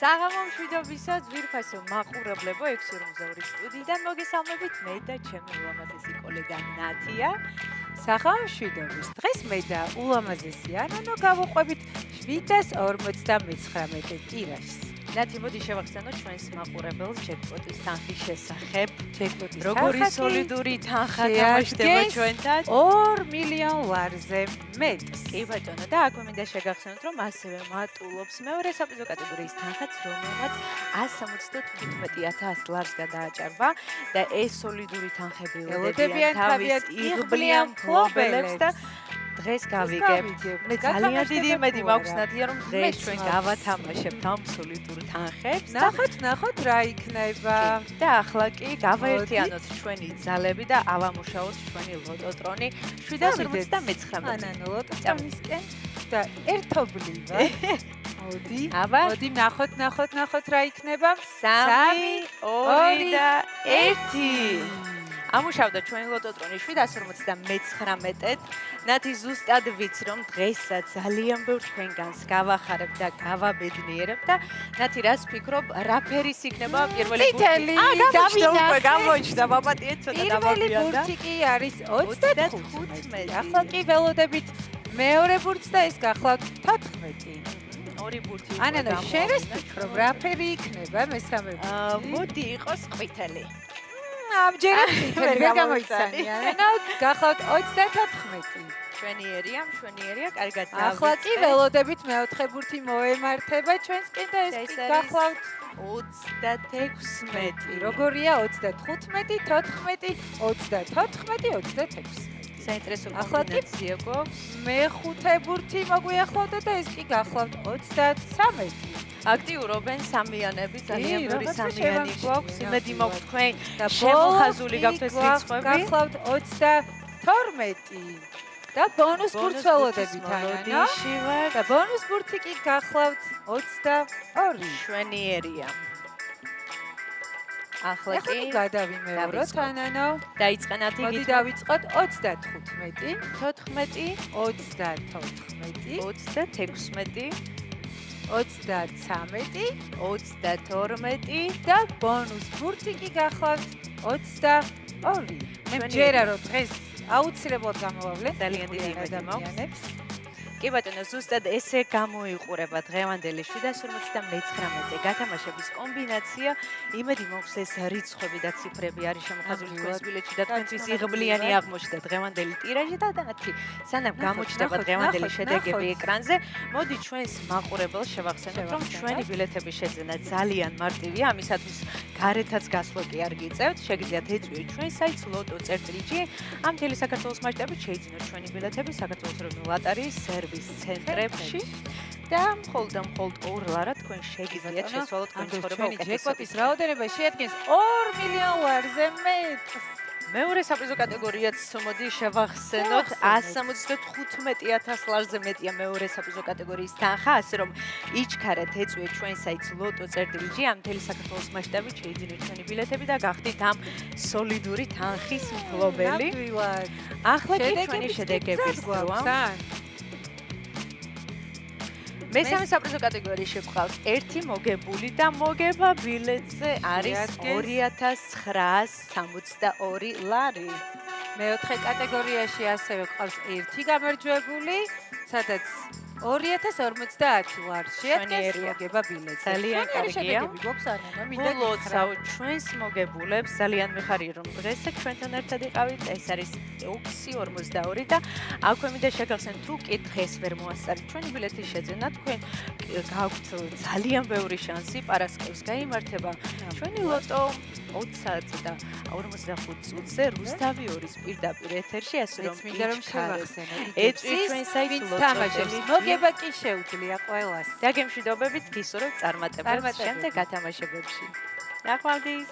საღამო მშვიდობისა ძვირფასო მაყურებლებო ექსურმზეურის სტუდიიდან მოგესალმებით მე და ჩემი ულამაზესი კოლეგა ნათია. საღამო მშვიდობის დღეს მე და ულამაზესი ანანო გავუყვებით 759 ტირაჟს. ნათი, მოდი შევახსენოთ ჩვენს მაყურებელს ჯეკპოტის თანხის შესახებ. ჯეკპოტის როგორი სოლიდური თანხა თამაშდება ჩვენთან? 2 მილიონ ლარზე მეტს. კი ბატონო, და აქვე მინდა შეგახსენოთ, რომ ასევე მატულობს მეორე საპრიზო კატეგორიის თანხაც, რომელმაც 175,000 ლარს გადააჭარბა და ეს სოლიდური თანხები ელოდებიან თავის იღბლიან მფლობელებს და დღეს გავიგებთ. მე ძალიან დიდი იმედი მაქვს ნათია, რომ დღეს ჩვენ გავათამაშებთ ამ სოლიდურ თანხებს. ნახოთ რა იქნება. და ახლა კი გავაერთიანოთ ჩვენი ძალები და ავამუშაოთ ჩვენი ლოტოტრონი 759. ანანო ლოტოტრონისკენ და ერთობლივად. მოდი ნახოთ რა იქნება. 3, 2 და 1. ამუშავდა ჩვენი ლოტოტრონი 759-ად. ნათი, ზუსტად ვიცი, რომ დღესაც ძალიან ბევრ თქვენგანს გავახარებ და გავაბედნიერებ და ნათი, რას ფიქრობ, რა ფერის იქნება პირველი ბურთი? წითელი, გამოჩნდა, მაპატიეთ ცოტა პირველი დავაბიან და ბურთი კი არის 35. 35. ახლა კი ველოდებით მეორე ბურთს და ეს გახლავთ 14. ორი ბურთი. ანანო, შენ რას ფიქრობ, რა ფერი იქნება მესამე ბურთი? მოდი იყოს ყვითელი. ამჯერად წითელი ვერ გამოიცანია. ანუ გახლავთ 34. მშვენიერია, კარგად დავიწყე. ახლა კი ველოდებით მეოთხე ბურთი მოემართება ჩვენსკენ და ეს კი გახლავთ 36. როგორია 35, 14, 34, 36. საინტერესო ახლა კი კომბინაცია გვაქვს. მეხუთე ბურთი მოგვიახლოვდა და ეს კი გახლავთ 33. აქტიურობენ სამიანები, ძალიან ბევრი რაღაცა სამიანი გვაქვს. შევამჩნიე, იმედი მაქვს თქვენ და შემოხაზული გაქვთ ეს რიცხვები. გახლავთ 32 და ბონუს ბურთს ველოდებით ანანო. და ბონუს ბურთი კი გახლავთ 22. მშვენიერია. ახლა ახლა კი გადავიმეოროთ ანანო. დაიწყენათ მოდი იგივე დავიწყოთ 35, 14, 34, 36, 33 32 და ბონუს ბურთი კი გახლავთ 22. მე მჯერა რომ დღეს აუცილებლად გამოვავლენ ძალიან დიდი იმედი მაქვს. ადამიანებს. კი ბატონო, ზუსტად ესე გამოიყურება დღევანდელი 759 გათამაშების კომბინაცია. იმედი მაქვს ეს რიცხვები და ციფრები არის შემოხაზული თქვენს ბილეთში და თქვენთვის იღბლიანი აღმოჩნდა დღევანდელი ტირაჟი და ნათი, სანამ გამოჩნდება დღევანდელი შედეგები ეკრანზე, მოდი ჩვენს მაყურებელს შევახსენოთ, რომ ჩვენი ბილეთების შეძენა ძალიან მარტივია, ამისათვის გარეთაც გასვლა კი არ გიწევთ. შეგიძლიათ ეწვიოთ ჩვენ საიტს loto.gr. ამ მთელი საქართველოს მასშტაბით შეიძინოთ ჩვენი ბილეთები საქართველოს ეროვნულ ლოტარიის სერვის ცენტრებში და მხოლოდ 2 ლარად თქვენ შეგიძლიათ შესვალოთ თქვენი ცხოვრება უკეთესად. ჯეკპოტის რაოდენობა შეადგენს 2 მილიონ ლარზე მეტს. მეორე საპრიზო კატეგორიაც მოდი შევახსენოთ 175,000 ლარზე მეტია მეორე საპრიზო კატეგორიის თანხა, ასე რომ იჩქარეთ, ეწვიეთ ჩვენ საიტს loto.gr. ამ მთელი საქართველოს მასშტაბით შეიძინეთ ჩვენი ბილეთები და გახდით ამ სოლიდური თანხის მფლობელი. ახლა კი ჩვენი შედეგების დროა. მესამე საპრიზო კატეგორიაში გვყავს 1 მოგებული და მოგება ბილეთზე არის 2,962 ლარი. მეოთხე კატეგორიაში ასევე გვყავს 1 გამარჯვებული, სადაც 2,050 ლარს შეადგენს მოგება ბილეთზე. ძალიან კარგია. შედეგები გვაქვს ანანო, მინდა გულოცავ ჩვენს მოგებულებს, ძალიან მიხარია რომ დღეს ჩვენთან ერთად იყავით. ეს არის 6.42 და აქვე მინდა შეგახსენოთ, თუ კითხეს ვერ მოასწარით ჩვენი ბილეთის შეძენა, თქვენ გაქვთ ძალიან ბევრი შანსი პარასკევს გაიმართება ჩვენი ლოტო 20 საათზე და 45 წუთზე რუსთავი 2-ის პირდაპირ ეთერში, ასე რომ მინდა რომ შევახსენო. ეწვი ჩვენ საიტს თამაშებს მოგება კი შეუძლია ყველას. და გემშვიდობებით გისურვებთ წარმატებებს შემდეგ გათამაშებებში. ნახვამდის.